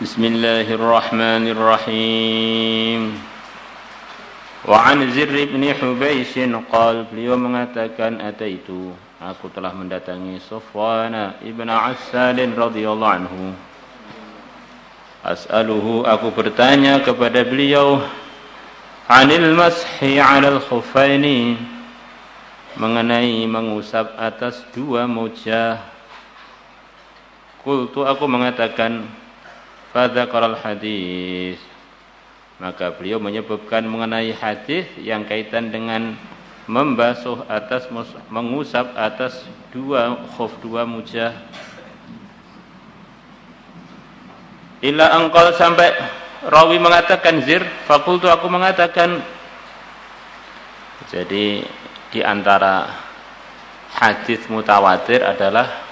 Bismillahirrahmanirrahim. Wa an Zirr bin Hubaysh qala, beliau mengatakan, ataitu, aku telah mendatangi Safwan ibn Assal radhiyallahu anhu. As'aluhu, aku bertanya kepada beliau, anil mashi 'alal khuffaini, mengenai mengusap atas dua mojah. Qultu, aku mengatakan, fadzakaral hadis, maka beliau menyebutkan mengenai hadis yang kaitan dengan membasuh atas, mengusap atas dua khuf, dua mojah. Ila angkal, sampai rawi mengatakan Zir, fakultu, aku mengatakan. Jadi di antara hadis mutawatir adalah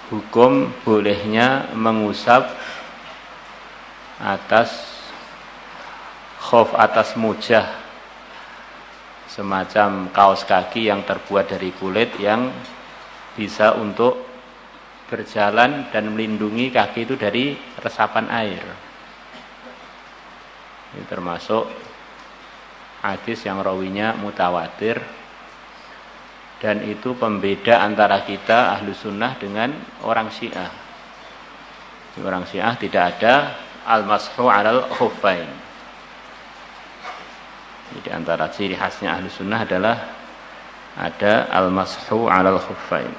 hukum bolehnya mengusap atas khuf, atas mojah, semacam kaos kaki yang terbuat dari kulit yang bisa untuk berjalan dan melindungi kaki itu dari resapan air. Ini termasuk hadis yang rawinya mutawatir, dan itu pembeda antara kita ahlu sunnah dengan orang Syiah. Di orang Syiah tidak ada al-mashu 'alal khuffain. Jadi antara ciri khasnya ahlu sunnah adalah ada al-mashu 'alal khuffain.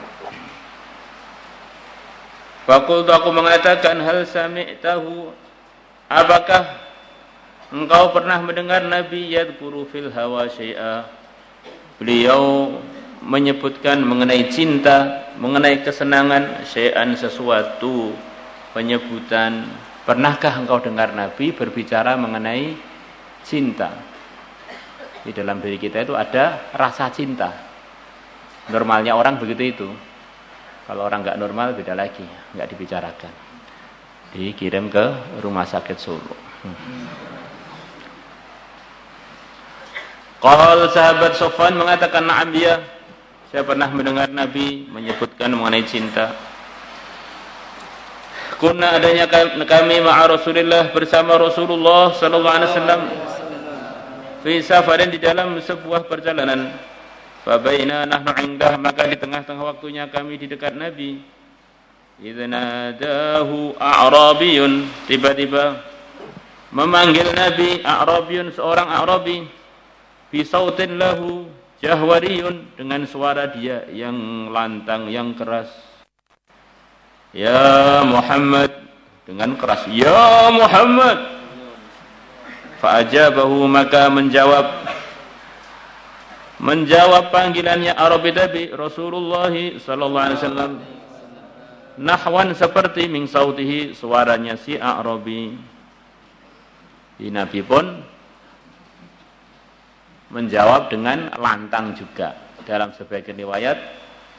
Fakultu, aku mengatakan, hal sami'tahu, apakah engkau pernah mendengar Nabi yadhkuru fil hawa syai'a, beliau menyebutkan mengenai cinta, mengenai kesenangan, syai'an, sesuatu, penyebutan. Pernahkah engkau dengar Nabi berbicara mengenai cinta? Di dalam diri kita itu ada rasa cinta. Normalnya orang begitu itu. Kalau orang nggak normal beda lagi, nggak dibicarakan. Dikirim ke rumah sakit Solo. Qal, sahabat Sofwan mengatakan, na'am, ya, saya pernah mendengar Nabi menyebutkan mengenai cinta. Kunna, adanya kami ma'a Rasulillah, bersama Rasulullah sallallahu alaihi wasallam, fi safarin, di dalam sebuah perjalanan. Fabaina nahnu 'indah, maka di tengah-tengah waktunya kami di dekat Nabi. Idznadahu a'rabiyun, tiba-tiba memanggil Nabi a'rabiyun, seorang A'rabi, bi sautin lahu jahwariyun, dengan suara dia yang lantang, yang keras. Ya Muhammad, dengan keras, ya Muhammad. Fa'ajabahu, maka menjawab panggilannya Arabi tadi Rasulullah sallallahu alaihi wasallam, nahwan, seperti min sautihi, suaranya si Arabi. Nabi pun menjawab dengan lantang juga. Dalam sebagian riwayat,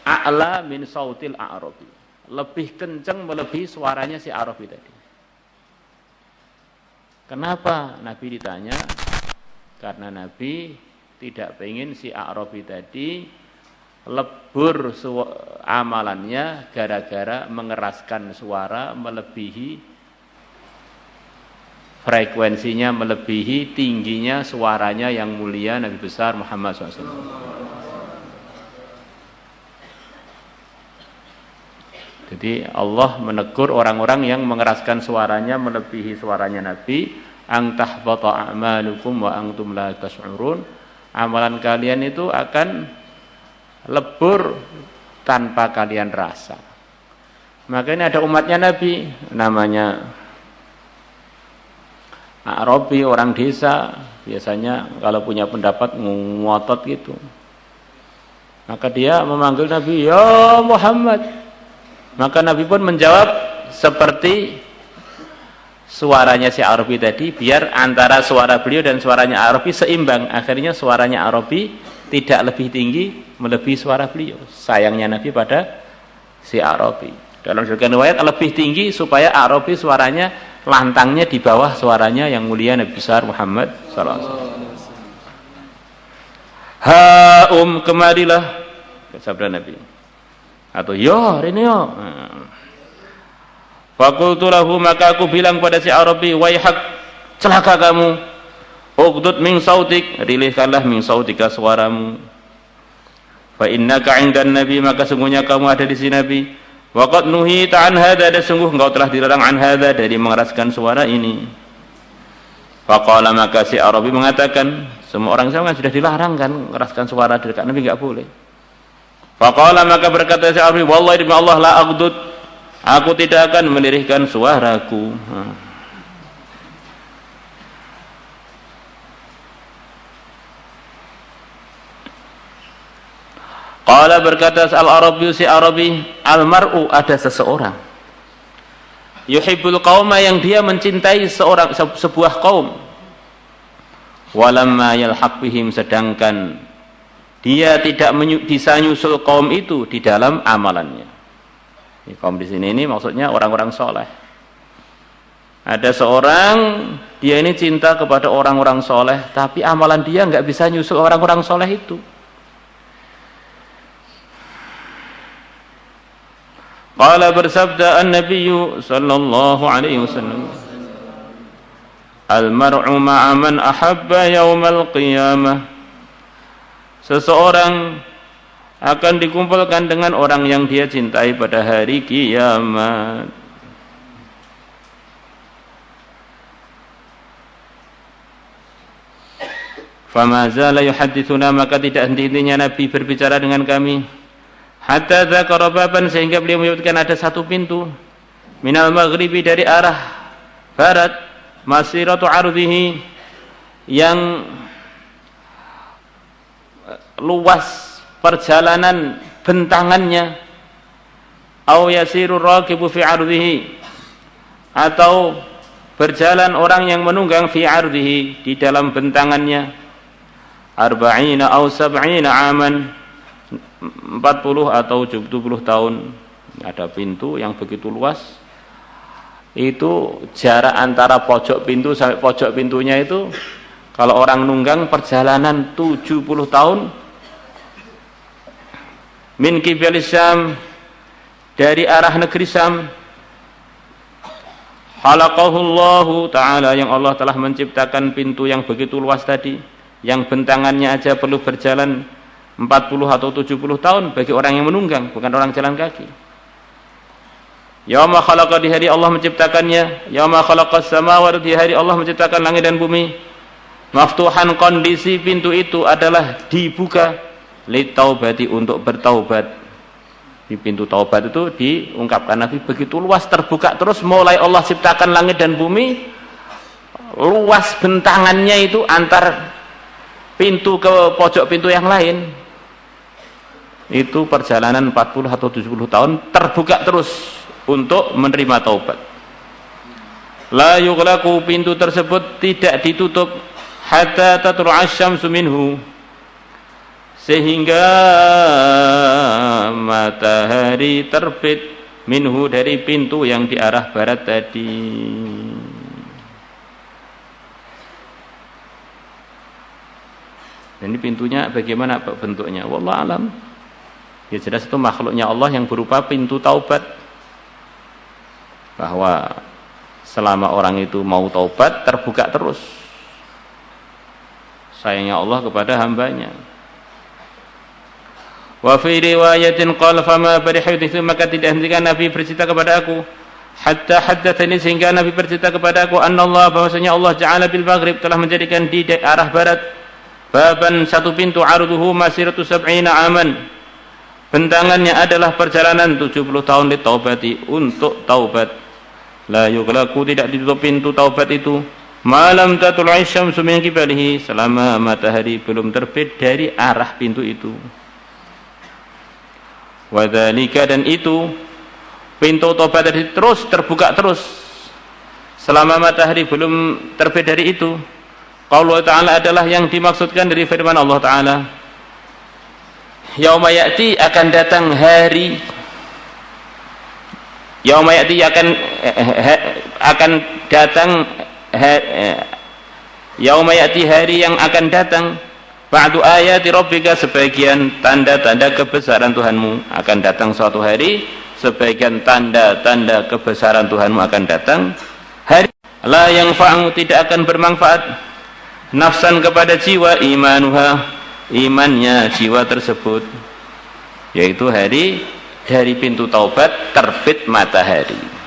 a'la min sautil Arabi, lebih kencang melebihi suaranya si Arabi tadi. Kenapa Nabi ditanya? Karena Nabi tidak pengen si A'rabi tadi lebur amalannya gara-gara mengeraskan suara melebihi frekuensinya, melebihi tingginya suaranya yang mulia Nabi besar Muhammad SAW. Jadi Allah menegur orang-orang yang mengeraskan suaranya melebihi suaranya Nabi, ang tahbata a'malukum wa antum la tash'urun, amalan kalian itu akan lebur tanpa kalian rasa. Makanya ada umatnya Nabi, namanya A'rabi, orang desa, biasanya kalau punya pendapat ngotot gitu. Maka dia memanggil Nabi, ya Muhammad. Maka Nabi pun menjawab seperti suaranya si Arabi tadi, biar antara suara beliau dan suaranya Arabi seimbang. Akhirnya suaranya Arabi tidak lebih tinggi melebihi suara beliau. Sayangnya Nabi pada si Arabi. Dalam sebagian riwayat lebih tinggi supaya Arabi suaranya, lantangnya di bawah suaranya yang mulia Nabi besar Muhammad sallallahu alaihi wasallam. Kemarilah, sabda Nabi. Atau yo, ini yo. Faqultu lahu, maka aku bilang pada si Arabi, waihak, celaka kamu, ughdud min sautik, rilihkanlah min sautika suaramu, fa innaka 'indan nabi, maka sungguhnya kamu ada di sisi Nabi, wa qad nuhita an hadza, dan sungguh engkau telah dilarang an hadza, dari mengeraskan suara ini. Faqala, maka si Arabi mengatakan, semua orang Islam kan sudah dilarang kan mengeraskan suara, dekat Nabi enggak boleh. Faqala, maka berkata si Arabi, wallahi demi Allah, la aghdud, aku tidak akan melirihkan suaraku. Qala, berkata al-Arabi, si Arabi, al-mar'u, ada seseorang, yuhibbul qauma, yang dia mencintai sebuah kaum, walamma yalhaq bihim, sedangkan dia tidak bisa nyusul kaum itu di dalam amalannya. Kaum di sini ini maksudnya orang-orang soleh. Ada seorang, dia ini cinta kepada orang-orang soleh, tapi amalan dia nggak bisa nyusul orang-orang soleh itu. Qala, bersabda an-Nabiyyu sallallahu alaihi wasallam, al-mar'u ma'a man ahabba yaumal qiyamah, seseorang akan dikumpulkan dengan orang yang dia cintai pada hari kiamat. Fama zala yuhaddithuna, maka tidak henti-hentinya Nabi berbicara dengan kami, hatta dzakara baban, sehingga beliau menyebutkan ada satu pintu, minal maghribi, dari arah barat, masiratu ardhihi, yang luas perjalanan bentangannya, au yasiru raqibu fi ardhihi, atau berjalan orang yang menunggang fi ardhihi, di dalam bentangannya, arba'ina au sab'ina aman, 40 atau 70 tahun. Ada pintu yang begitu luas, itu jarak antara pojok pintu sampai pojok pintunya itu, kalau orang nunggang perjalanan 70 tahun. Min qibalis Syam, dari arah negeri Syam. Khalaqahullahu ta'ala, yang Allah telah menciptakan pintu yang begitu luas tadi, yang bentangannya aja perlu berjalan 40 atau 70 tahun bagi orang yang menunggang, bukan orang jalan kaki. Yauma khalaqa, di hari Allah menciptakannya. Yauma khalaqas samawati, di hari Allah menciptakan langit dan bumi. Maftuhan, kondisi pintu itu adalah dibuka, litaubati, untuk bertaubat. Di pintu taubat itu diungkapkan Nabi, begitu luas, terbuka terus, mulai Allah ciptakan langit dan bumi, luas bentangannya itu antar pintu ke pojok pintu yang lain, itu perjalanan 40 atau 70 tahun, terbuka terus untuk menerima taubat. La yughlaqu, pintu tersebut tidak ditutup, hatta tatlu'asy syamsu minhu, sehingga matahari terbit, minhu, dari pintu yang di arah barat tadi. Dan ini pintunya bagaimana bentuknya? Wallahu alam. Ya jelas itu makhluknya Allah yang berupa pintu taubat. Bahwa selama orang itu mau taubat, terbuka terus sayangnya Allah kepada hambanya. Wa fi riwayatin qala fama barihadithu, maka tidak hentikan Nabi bercerita kepada aku, hatta haddatsani, sehingga Nabi bercerita kepada aku, annallah, bahwasanya Allah ja'ala bil maghrib, telah menjadikan di arah barat, baban, satu pintu, arduhu masiratu sab'ina aman, bentangannya adalah perjalanan 70 tahun, li taubati, untuk taubat. La yughlaqu, tidak ditutup pintu taubat itu, malam tatlu'i syamsu min qibalihi, selama matahari belum terbit dari arah pintu itu. Wadzalika, dan itu pintu taubat tadi terus terbuka terus selama matahari belum terbit dari itu. Qaulullah ta'ala adalah yang dimaksudkan dari firman Allah ta'ala, yauma ya'ti, akan datang hari, yauma ya'ti, akan datang, yauma ya'ti, hari yang akan datang, Ba'du ayati rabbika, sebagian tanda-tanda kebesaran Tuhanmu akan datang suatu hari, sebagian tanda-tanda kebesaran Tuhanmu akan datang hari la yang fa'u, tidak akan bermanfaat nafsan kepada jiwa, imanuha, imannya jiwa tersebut, yaitu hari dari pintu taubat terbit matahari.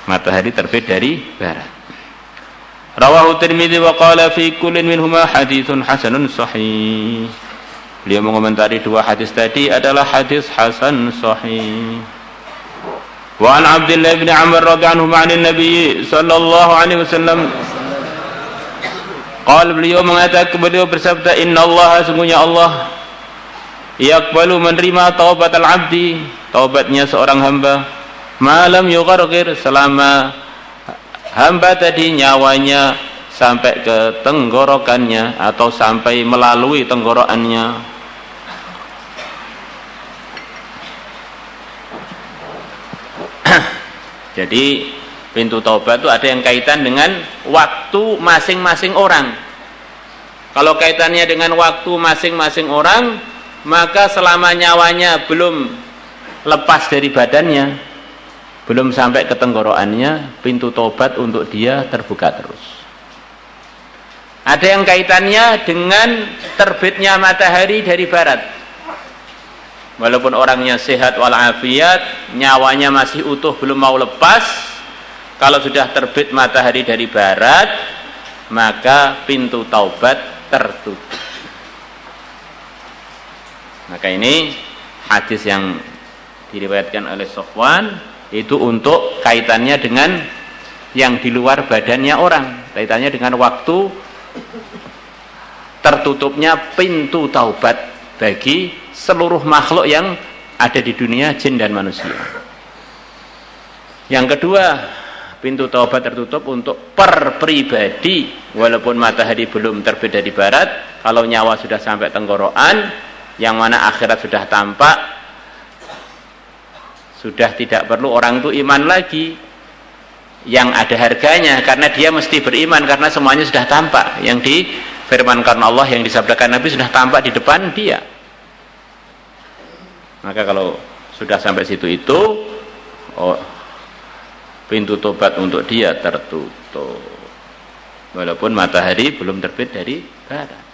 Matahari terbit dari barat. Rawahu Tirmidzi wa qala fi kullin minhuma haditsun hasanun sahih. Beliau mengomentari dua hadis tadi adalah hadis hasan sahih. Wa an Abdullah bin Amr radhiyallahu anhu 'an Nabi sallallahu alaihi wasallam qala, beliau mengatakan, beliau bersabda, innallaha, sungguhnya Allah, yaqbalu, menerima taubatal abdi, taubatnya seorang hamba, malam yugharghir, selama hamba tadi nyawanya sampai ke tenggorokannya atau sampai melalui tenggorokannya. Jadi pintu taubat itu ada yang kaitan dengan waktu masing-masing orang. Kalau kaitannya dengan waktu masing-masing orang, maka selama nyawanya belum lepas dari badannya, belum sampai ke tenggorokannya, pintu taubat untuk dia terbuka terus. Ada yang kaitannya dengan terbitnya matahari dari barat. Walaupun orangnya sehat walafiat, nyawanya masih utuh, belum mau lepas, kalau sudah terbit matahari dari barat, maka pintu taubat tertutup. Maka ini hadis yang diriwayatkan oleh Sofwan itu untuk kaitannya dengan yang di luar badannya orang, kaitannya dengan waktu tertutupnya pintu taubat bagi seluruh makhluk yang ada di dunia, jin dan manusia. Yang kedua, pintu taubat tertutup untuk per pribadi, walaupun matahari belum terbit dari barat, kalau nyawa sudah sampai tenggorokan, yang mana akhirat sudah tampak, sudah tidak perlu orang itu iman lagi yang ada harganya, karena dia mesti beriman karena semuanya sudah tampak, yang difirmankan Allah, yang disabdakan Nabi sudah tampak di depan dia. Maka kalau sudah sampai situ itu, pintu tobat untuk dia tertutup walaupun matahari belum terbit dari barat.